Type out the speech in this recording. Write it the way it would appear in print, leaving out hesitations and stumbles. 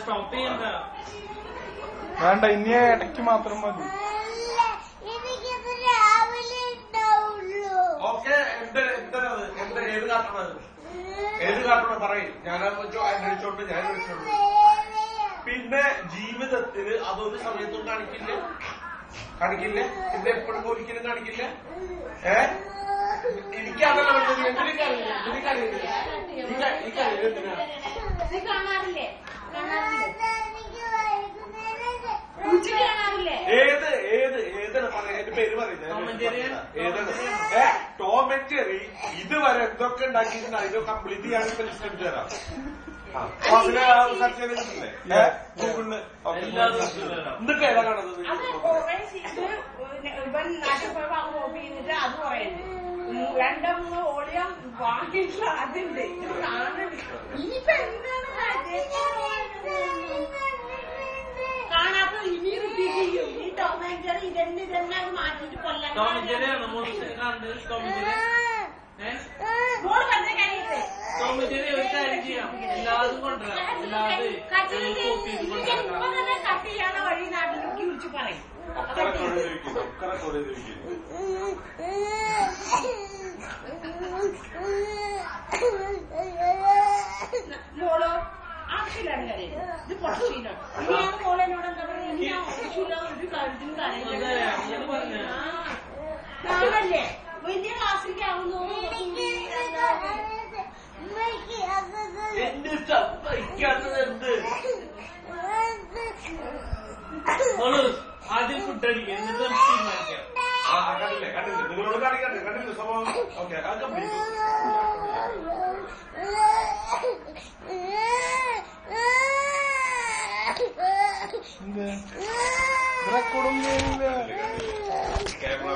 Stop ചെയ്യണ്ട. വേണ്ട, ഇനി ഇടയ്ക്ക് മാത്രം മതി. ഓക്കെ. ഏത് കാട്ടണത്? ഏത് കാട്ടണം പറയും. ഞാനത് അന്വേഷിച്ചോണ്ട് ഞാൻ വിളിച്ചോണ്ട്. പിന്നെ ജീവിതത്തിന് അതൊരു സമയത്തും കാണിക്കില്ല. പിന്നെ എപ്പോഴും ഒരിക്കലും കാണിക്കില്ല. എനിക്കതല്ല വേണ്ടത്. എനിക്കറിയില്ല. ഏതാണ് പറയാ? എന്റെ പേര് പറയുന്നത് ഏതാണ്? ടോം ആൻഡ് ജെറി ഇതുവരെ എന്തൊക്കെ ഉണ്ടാക്കിയിട്ടുണ്ട് അതിന്റെ കംപ്ലീറ്റ് ഞാൻ ഇപ്പൊ ലിസ്റ്റ് എടുത്ത് തരാം. സെർച്ച് ചെയ്തിട്ടില്ലേ ഗൂഗിളിന്? എന്തൊക്കെ ഏതാ കാണുന്നത്? അത് പറയുന്നത് 2-3 ഓളിയം വാങ്ങിയിട്ടുള്ള അതുണ്ട്. ഇനിയിപ്പോ എന്താണ് കാണാത്ത ഇനി റിപ്പീറ്റ് ചെയ്യും. ഈ ടോം ആൻഡ് ജെറി ഇതെന്നെ മാറ്റിട്ട് കൊല്ലാൻ മോള് പറഞ്ഞ കഴിയട്ടെ. ഒരു കാര്യം ചെയ്യാം, എല്ലാതും കൊണ്ടുവരാം. കട്ട് ചെയ്യാത്ത വഴി നാട്ടിലേക്ക് വിളിച്ച് പറയും. മോളോ ആവശ്യമില്ലാണ് കാര്യം. ഇത് പൊട്ടിയില്ല. ഇനിയാണ് മോളെന്നോട് എന്താ പറയുക? ഇനി ആവശ്യമില്ല ഒരു കാര്യത്തിനും കാര്യമില്ലേ? വലിയ ക്ലാസ്സിലേക്ക് ആവുന്നു. ആദ്യം ഫുഡടിക്കുക, എന്നിട്ട് കണ്ടില്ലേ നിങ്ങളോട് കണ്ടില്ലേ സ്വഭാവം? ഓക്കെ. അത് റെക്കോർഡൊന്നും ക്യാമറ